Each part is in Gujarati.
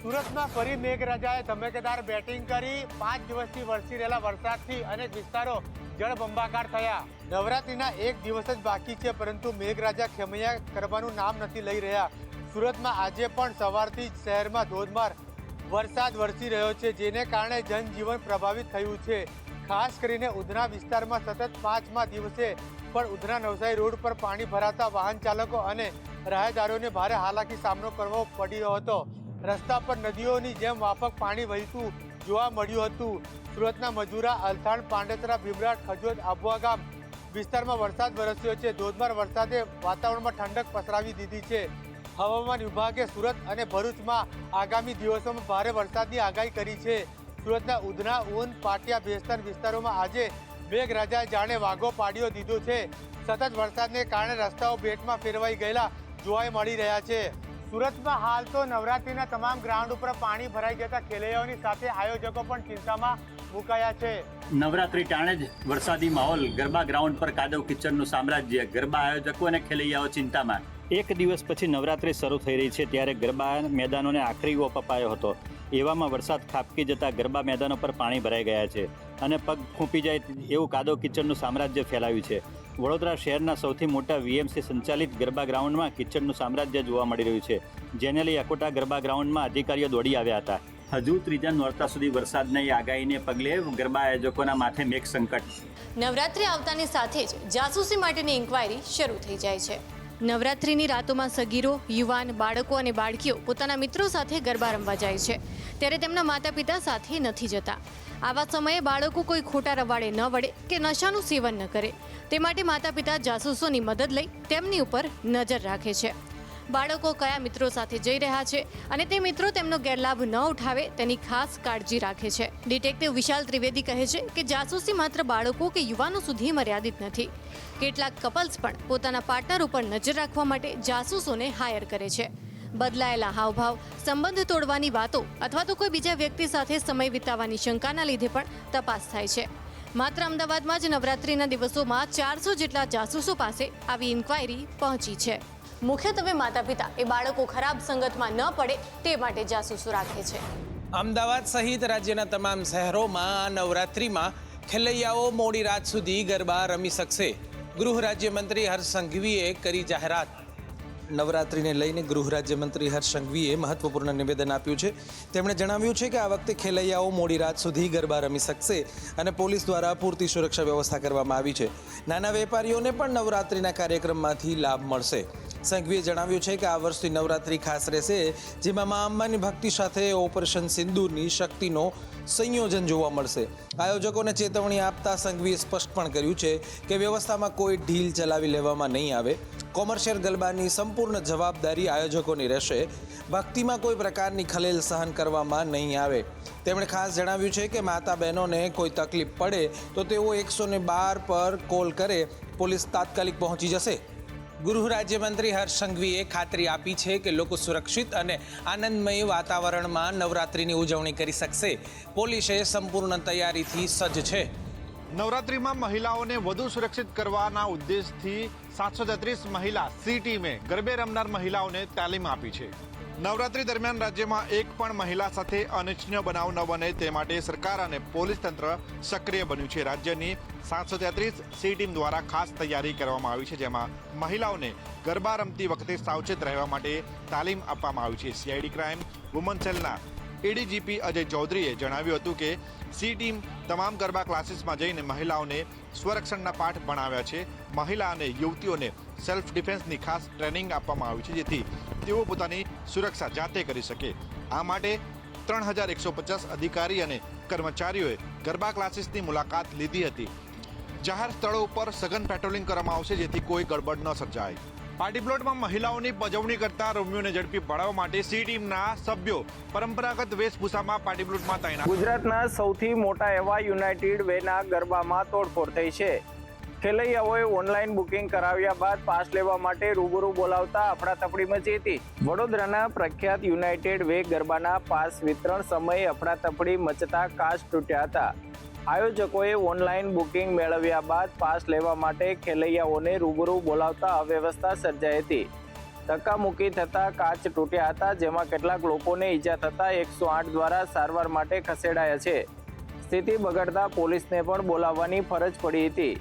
સુરતમાં ફરી મેઘરાજાએ ધમાકેદાર બેટિંગ કરી 5 દિવસથી વરસી રહેલા વરસાદથી અનેક વિસ્તારો જળબંબાકાર થયા। નવરાત્રીના એક દિવસ જ બાકી છે, પરંતુ મેઘરાજા ખેમૈયા કરવાનું નામ નથી લઈ રહ્યા। સુરતમાં આજે પણ સવારથી જ શહેરમાં ધોધમાર વરસાદ વરસી રહ્યો છે, જેને કારણે જનજીવન પ્રભાવિત થયું છે। ખાસ કરીને ઉધના વિસ્તારમાં સતત 5મા દિવસે પણ ઉધના નવસારી રોડ પર પાણી ભરાતા વાહન ચાલકો અને રાહદારીઓને ભારે હાલાકી સામનો કરવો પડ્યો હતો। રસ્તા પર નદીઓની જેમ માફક પાણી વહેતું જોવા મળ્યું હતું। સુરતના મજૂરા, અલથાણ, પાંડેસરા, ભીમરાટ, ખજોદ, આબુઆ ગામ વિસ્તારમાં વરસાદ વરસ્યો છે। ધોધમાર વરસાદે વાતાવરણમાં ઠંડક પસરાવી દીધી છે। હવામાન વિભાગે સુરત અને ભરૂચમાં આગામી દિવસોમાં ભારે વરસાદની આગાહી કરી છે। સુરતના ઉધના, ઊન, પાટિયા, ભેસ્તાન વિસ્તારોમાં આજે મેઘરાજાએ જાણે વાઘો પાડ્યો દીધો છે। સતત વરસાદને કારણે રસ્તાઓ બેટમાં ફેરવાઈ ગયેલા જોવા મળી રહ્યા છે। સુરતમાં હાલ તો નવરાત્રીના તમામ ગ્રાઉન્ડ ઉપર પાણી ભરાઈ જતા ખેલૈયાઓની સાથે આયોજકો પણ ચિંતામાં મુકાયા છે। નવરાત્રી ટાણે જ વરસાદી માહોલ, ગરબા ગ્રાઉન્ડ પર કાદવ કિચડનું સામ્રાજ્ય, ગરબા આયોજકો અને ખેલૈયાઓ ચિંતામાં। એક દિવસ પછી નવરાત્રી શરૂ થઈ રહી છે, ત્યારે ગરબા મેદાનોને આખરી ઓપ અપાયો હતો। એવામાં વરસાદ ખાબકી જતા ગરબા મેદાનો પર પાણી ભરાઈ ગયા છે અને પગ ખૂંપી જાય એવું કાદવ કિચડનું સામ્રાજ્ય ફેલાયું છે। વડોદરા શહેરના સૌથી મોટા વીએમસી સંચાલિત ગરબા ગ્રાઉન્ડમાં કિચડનું સામ્રાજ્ય જોવા મળી રહ્યું છે, જેને લઈ અકોટા ગરબા ગ્રાઉન્ડમાં અધિકારીઓ દોડી આવ્યા હતા। હજુ ત્રીજા નોરતા સુધી વરસાદની આગાહીને પગલે ગરબા આયોજકોના માથે મેઘ સંકટ। નવરાત્રી આવતાની સાથે જ જાસૂસી માટેની ઇન્ક્વાયરી શરૂ થઈ જાય છે। નવરાત્રીની રાતોમાં સગીરો, યુવાન, બાળકો અને બાળકીઓ પોતાના મિત્રો સાથે ગરબા રમવા જાય છે, ત્યારે તેમના માતા પિતા સાથે નથી જતા। આવા સમયે બાળકો કોઈ ખોટા રવાડે ન વળે કે નશાનું સેવન ન કરે, તે માટે માતા પિતા જાસૂસોની મદદ લઈ તેમની ઉપર નજર રાખે છે। બાળકો કયા મિત્રો સાથે જઈ રહ્યા છે અને તે મિત્રો તેમનો ગેરલાભ ન ઉઠાવે તેની ખાસ કાળજી રાખે છે। ડિટેક્ટિવ વિશાલ ત્રિવેદી કહે છે કે જાસૂસી માત્ર બાળકો કે યુવાનો સુધી મર્યાદિત નથી। કેટલાક કપલ્સ પણ પોતાના પાર્ટનર ઉપર નજર રાખવા માટે જાસૂસોને હાયર કરે છે। બદલાયેલા હાવભાવ, સંબંધ તોડવાની વાતો અથવા તો કોઈ બીજા વ્યક્તિ સાથે સમય વિતાવવાની શંકાના લીધે પણ તપાસ થાય છે। માત્ર અમદાવાદમાં જ નવરાત્રીના દિવસોમાં 400 જેટલા જાસૂસો પાસે આવી ઇન્ક્વાયરી પહોંચી છે। મુખ્યત્વે માતા પિતા એ બાળકો ખરાબ સંગતમાં ન પડે તે માટે જાસૂસો રાખે છે। અમદાવાદ સહિત રાજ્યના તમામ શહેરોમાં નવરાત્રીમાં ખેલૈયાઓ મોડી રાત સુધી ગરબા રમી શકશે। ગૃહ રાજ્યમંત્રી હર્ષ સંઘવીએ કરી જાહેરાત। નવરાત્રીને લઈને ગૃહ રાજ્યમંત્રી હર્ષ સંઘવીએ મહત્વપૂર્ણ નિવેદન આપ્યું છે। તેમણે જણાવ્યું છે કે આ વખતે ખેલૈયાઓ મોડી રાત સુધી ગરબા રમી શકશે અને પોલીસ દ્વારા પૂરતી સુરક્ષા વ્યવસ્થા કરવામાં આવી છે। નાના વેપારીઓને પણ નવરાત્રીના કાર્યક્રમમાંથી લાભ મળશે। સંઘવીએ જણાવ્યું છે કે આ વર્ષની નવરાત્રી ખાસ રહેશે, જેમાં મા અંબાની ભક્તિ સાથે ઓપરેશન સિંદૂરની શક્તિનો સંયોજન જોવા મળશે। આયોજકોને ચેતવણી આપતા સંઘવીએ સ્પષ્ટ પણ કર્યું છે કે વ્યવસ્થામાં કોઈ ઢીલ ચલાવી લેવામાં નહીં આવે। કોમર્શિયલ ગરબાની સંપૂર્ણ જવાબદારી આયોજકોની રહેશે। ભક્તિમાં કોઈ પ્રકારની ખલેલ સહન કરવામાં નહીં આવે। તેમણે ખાસ જણાવ્યું છે કે માતા બહેનોને કોઈ તકલીફ પડે તો તેઓ 112 પર કોલ કરે, પોલીસ તાત્કાલિક પહોંચી જશે। ગૃહ રાજ્યમંત્રી હર્ષ સંઘવીએ ખાતરી આપી છે કે લોકો સુરક્ષિત અને આનંદમય વાતાવરણમાં નવરાત્રીની ઉજવણી કરી શકશે। પોલીસે સંપૂર્ણ તૈયારીથી સજ્જ છે। નવરાત્રીમાં મહિલાઓને વધુ સુરક્ષિત કરવાના ઉદ્દેશથી 733 મહિલા સી ટીમે ગરબે રમનાર મહિલાઓને તાલીમ આપી છે। નવરાત્રી દરમિયાન રાજ્યમાં એક પણ મહિલા સાથે અનિચ્છનીય બનાવ ન બને તે માટે સરકાર અને પોલીસ તંત્ર સક્રિય બન્યું છે। રાજ્યની 733 સી ટીમ દ્વારા ખાસ તૈયારી કરવામાં આવી છે, જેમાં મહિલાઓને ગરબા રમતી વખતે સાવચેત રહેવા માટે તાલીમ આપવામાં આવી છે। સીઆઈડી ક્રાઇમ વુમન સેલના એડીજીપી અજય ચૌધરીએ જણાવ્યું હતું કે સી ટીમ તમામ ગરબા ક્લાસીસમાં જઈને મહિલાઓને સ્વરક્ષણના પાઠ ભણાવ્યા છે। મહિલા અને યુવતીઓને સેલ્ફ ડિફેન્સની ખાસ ટ્રેનિંગ આપવામાં આવી છે, જેથી તેઓ પોતાની સુરક્ષા જાતે કરી શકે। આ માટે 3150 અધિકારી અને કર્મચારીઓએ ગરબા ક્લાસીસની મુલાકાત લીધી હતી। જાહેર સ્થળો ઉપર સઘન પેટ્રોલિંગ કરવામાં આવશે, જેથી કોઈ ગડબડ ન સર્જાય। પાર્ટી પ્લોટમાં મહિલાઓની પજવણી કરતા રોમિયોને ઝડપી પાડવા માટે સી ટીમના સભ્યો પરંપરાગત વેશભૂષામાં પાર્ટી પ્લોટમાં તૈનાત। ગુજરાતના સૌથી મોટા એવા યુનાઇટેડ વેના ગરબામાં તોડફોડ થઈ છે। ખેલૈયાઓએ ઓનલાઈન બુકિંગ કરાવ્યા બાદ પાસ લેવા માટે રૂબરૂ બોલાવતા અફડાતફડી મચી હતી। વડોદરાના પ્રખ્યાત યુનાઇટેડ વે ગરબાના પાસ વિતરણ સમયે અફડાતફડી મચતા કાચ તૂટ્યા હતા। આયોજકોએ ઓનલાઈન બુકિંગ મેળવ્યા બાદ પાસ લેવા માટે ખેલૈયાઓને રૂબરૂ બોલાવતા અવ્યવસ્થા સર્જાઈ હતી। ધક્કામુક્કી થતાં કાચ તૂટ્યા હતા, જેમાં કેટલાક લોકોને ઈજા થતાં 108 દ્વારા સારવાર માટે ખસેડાયા છે. સ્થિતિ બગડતા પોલીસને પણ બોલાવવાની ફરજ પડી હતી.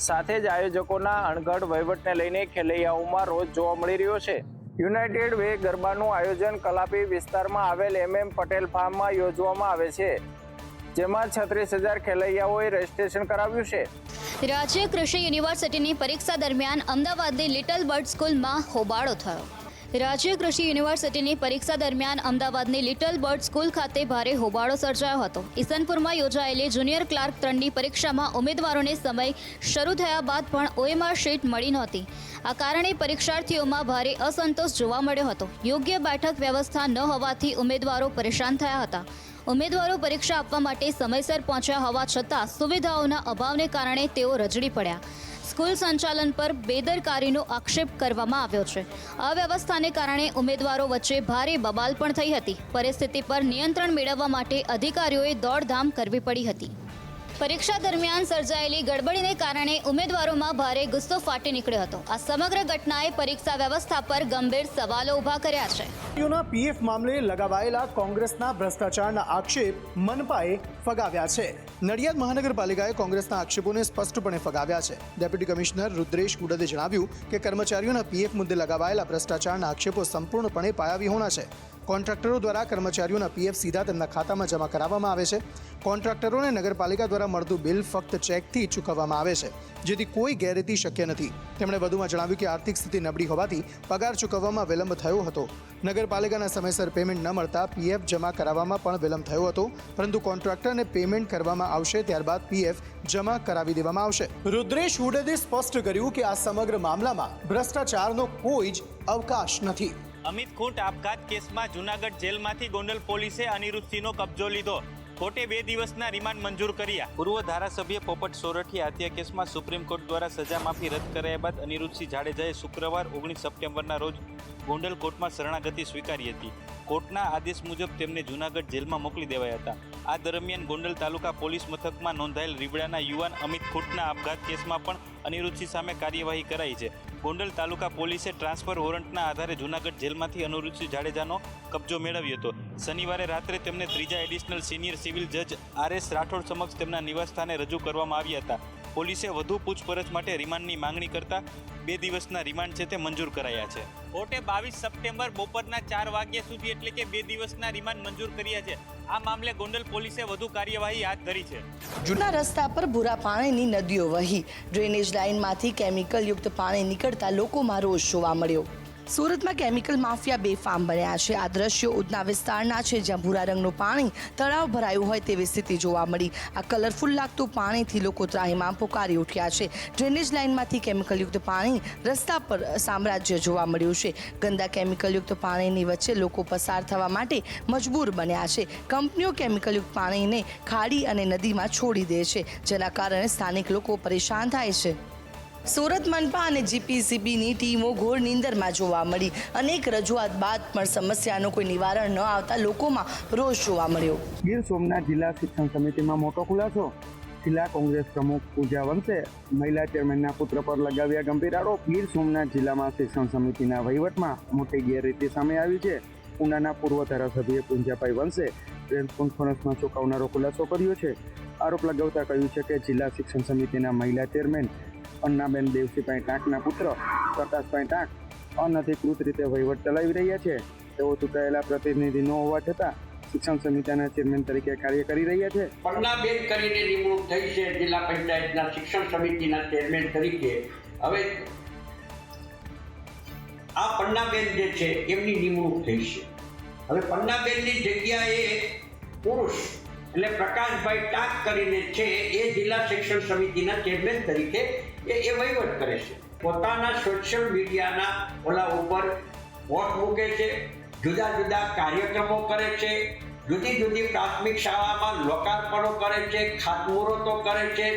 સાથે જ આયોજકોના અણઘડ વહીવટને લઈને ખેલૈયાઓમાં રોજ જોવા મળી રહ્યો છે. યુનાઇટેડ વે ગરબાનું આયોજન કલાપી વિસ્તારમાં આવેલ MM પટેલ ફાર્મમાં યોજવામાં આવે છે, જેમાં 36,000 ખેલૈયાઓએ રજીસ્ટ્રેશન કરાવ્યું છે. રાજ્ય કૃષિ યુનિવર્સિટીની પરીક્ષા દરમિયાન અમદાવાદની લિટલ બર્ડ સ્કૂલમાં હોબાળો થયો. રાજ્ય કૃષિ યુનિવર્સિટીની પરીક્ષા દરમિયાન અમદાવાદની લિટલ બર્ડ સ્કૂલ ખાતે ભારે હોબાળો સર્જાયો હતો. ઈસનપુરમાં યોજાયેલી જુનિયર ક્લાર્ક 3ની પરીક્ષામાં ઉમેદવારોને સમય શરૂ થયા બાદ પણ OMR શીટ મળી નહોતી. આ કારણે પરીક્ષાર્થીઓમાં ભારે અસંતોષ જોવા મળ્યો હતો. યોગ્ય બેઠક વ્યવસ્થા ન હોવાથી ઉમેદવારો પરેશાન થયા હતા. ઉમેદવારો પરીક્ષા આપવા માટે સમયસર પહોંચ્યા હોવા છતાં સુવિધાઓના અભાવને કારણે તેઓ રજડી પડ્યા. સ્કૂલ સંચાલન પર બેદરકારીનો આક્ષેપ કરવામાં આવ્યો છે. અવ્યવસ્થાને કારણે ઉમેદવારો વચ્ચે ભારે બબાલ પણ થઈ હતી. પરિસ્થિતિ પર નિયંત્રણ મેળવવા માટે અધિકારીઓએ દોડધામ કરવી પડી હતી. પરીક્ષા દરમિયાન સર્જાયેલી ગડબડીને કારણે ઉમેદવારોમાં ભારે ગુસ્સો ફાટી નીકળ્યો હતો. આ સમગ્ર ઘટનાએ પરીક્ષા વ્યવસ્થા પર ગંભીર સવાલો ઊભા કર્યા છે. PF મામલે લગાવાયેલા કોંગ્રેસના ભ્રષ્ટાચારના આક્ષેપ મનપાએ ફગાવ્યા છે. નડિયાદ મહાનગરપાલિકાએ કોંગ્રેસના આક્ષેપોને સ્પષ્ટપણે ફગાવ્યા છે. ડેપ્યુટી કમિશનર રુદ્રેશ કુડદે જણાવ્યું કે કર્મચારીઓના PF મુદ્દે લગાવાયેલા ભ્રષ્ટાચારના આક્ષેપો સંપૂર્ણપણે પાયાવિહોણા છે. કોન્ટ્રાક્ટરો દ્વારા કર્મચારીઓના PF સીધા તેમના ખાતામાં જમા કરાવવામાં આવે છે. કોન્ટ્રાક્ટરોને નગરપાલિકા દ્વારા મળતું બિલ ફક્ત ચેકથી ચૂકવવામાં આવે છે, જેથી કોઈ ગેરરીતિ શક્ય નથી. તેમણે વધુમાં જણાવ્યું કે આર્થિક સ્થિતિ નબળી હોવાથી પગાર ચૂકવવામાં વિલંબ થયો હતો. નગરપાલિકાના સમયસર પેમેન્ટ ન મળતા PF જમા કરાવવામાં પણ વિલંબ થયો હતો, પરંતુ કોન્ટ્રાક્ટરને પેમેન્ટ કરવામાં આવશે ત્યારબાદ PF જમા કરાવી દેવામાં આવશે. રુદ્રેશ હુડદે સ્પષ્ટ કર્યું કે આ સમગ્ર મામલામાં ભ્રષ્ટાચારનો કોઈ જ અવકાશ નથી. અમિત ખૂંટ આપઘાત કેસમાં જૂનાગઢ જેલમાંથી ગોંડલ પોલીસે અનિરુદ્ધસિંહનો કબજો લીધો. કોર્ટે 2 દિવસના રિમાન્ડ મંજૂર કર્યા. પૂર્વ ધારાસભ્ય પોપટ સોરઠિયા હત્યા કેસમાં સુપ્રીમ કોર્ટ દ્વારા સજા માફી રદ કરાયા બાદ અનિરુદ્ધસિંહ જાડેજાએ શુક્રવાર 19 સપ્ટેમ્બરના રોજ ગોંડલ કોર્ટમાં શરણાગતિ સ્વીકારી હતી. કોર્ટના આદેશ મુજબ તેમને જૂનાગઢ જેલમાં મોકલી દેવાયા હતા. આ દરમિયાન ગોંડલ તાલુકા પોલીસ મથકમાં નોંધાયેલ રીબડાના યુવાન અમિત ખૂંટના આપઘાત કેસમાં પણ અનિરુદ્ધસિંહ સામે કાર્યવાહી કરાઈ છે. ગોંડલ તાલુકા પોલીસે ટ્રાન્સફર વોરંટના આધારે જૂનાગઢ જેલમાંથી અનિરુદ્ધસિંહ જાડેજાનો કબજો મેળવ્યો હતો. શનિવારે રાત્રે તેમને ત્રીજા એડિશનલ સિનિયર સિવિલ જજ RS રાઠોડ સમક્ષ તેમના નિવાસસ્થાને રજૂ કરવામાં આવ્યા હતા. પોલીસે વધુ પૂછપરછ માટે રિમાન્ડની માંગણી કરતા 2 દિવસના રિમાન્ડ છે તે મંજૂર કરાયા છે. કોર્ટે 22 સપ્ટેમ્બર બપોરના 4 વાગ્યા સુધી એટલે કે 2 દિવસના રિમાન્ડ મંજૂર કર્યા છે. આ મામલે ગોંડલ પોલીસે વધુ કાર્યવાહી હાથ ધરી છે. જૂના રસ્તા પર ભૂરા પાણીની નદીઓ વહી, ડ્રેનેજ લાઇનમાંથી કેમિકલયુક્ત પાણી નીકળતા લોકોમાં રોષ જોવા મળ્યો. સુરતમાં કેમિકલ માફિયા બેફામ બન્યા છે. આ દ્રશ્યો ઉધના વિસ્તારના છે, જ્યાં ભૂરા રંગનું પાણી તળાવ ભરાયું હોય તેવી સ્થિતિ જોવા મળી. આ કલરફુલ લાગતું પાણીથી લોકો ત્રાહિમામ પોકારી ઉઠ્યા છે. ડ્રેનેજ લાઇનમાંથી કેમિકલયુક્ત પાણી રસ્તા પર સામ્રાજ્ય જોવા મળ્યું છે. ગંદા કેમિકલયુક્ત પાણીની વચ્ચે લોકો પસાર થવા માટે મજબૂર બન્યા છે. કંપનીઓ કેમિકલયુક્ત પાણીને ખાડી અને નદીમાં છોડી દે છે, જેના કારણે સ્થાનિક લોકો પરેશાન થાય છે. સુરત મનપા અને GPCBની ટીમો ઘોર નીંદરમાં જોવા મળી. અનેક રજૂઆત બાદ પણ સમસ્યાનું કોઈ નિવારણ ન આવતા લોકોમાં રોષ જોવા મળ્યો. ગીર સોમનાથ જિલ્લા શિક્ષણ સમિતિમાં મોટો ખુલાસો. જિલ્લા કોંગ્રેસ પ્રમુખ પૂજા વંશે મહિલા ચેરમેનના પુત્ર પર લગાવ્યા ગંભીર આરોપ. ગીર સોમનાથ જિલ્લામાં શિક્ષણ સમિતિના વહીવટમાં મોટી ગેરરીતિ સામે આવી છે. ઉનાના પૂર્વ ધારાસભ્ય પૂંજાભાઈ વંશે પ્રેસ કોન્ફરન્સમાં ચોંકાવનારો ખુલાસો કર્યો છે. આરોપ લગાવતા કહ્યું છે કે જિલ્લા શિક્ષણ સમિતિના મહિલા ચેરમેન અન્નાબેન દેવસીભાઈ ટાંકના પુત્ર પ્રકાશભાઈ ટાંક અનધિકૃત રીતે વહીવટ ચલાવી રહ્યા છે. તેઓ ચૂંટાયેલા પ્રતિનિધિ ન હોવા છતાં શિક્ષણ સમિતિના ચેરમેન તરીકે કાર્ય કરી રહ્યા છે. પન્નાબેન કરીને નિમણૂક થઈ છે જિલ્લા પંચાયતના શિક્ષણ સમિતિના ચેરમેન તરીકે. હવે આ પન્નાબેન જે છે એમની નિમણૂક થઈ છે. હવે પન્નાબેનની જગ્યાએ પુરુષ એટલે પ્રકાશભાઈ ટાંક કરીને છે એ જિલ્લા શિક્ષણ સમિતિના ચેરમેન તરીકે એ વહીવટ કરે છે. પોતાના સોશિયલ મીડિયાના ઓલા ઉપર પોસ્ટ મૂકે છે, જુદા જુદા કાર્યક્રમો કરે છે, જુદી જુદી પ્રાથમિક શાળામાં લોકાર્પણો કરે છે, ખાતમુહૂર્તો કરે છે,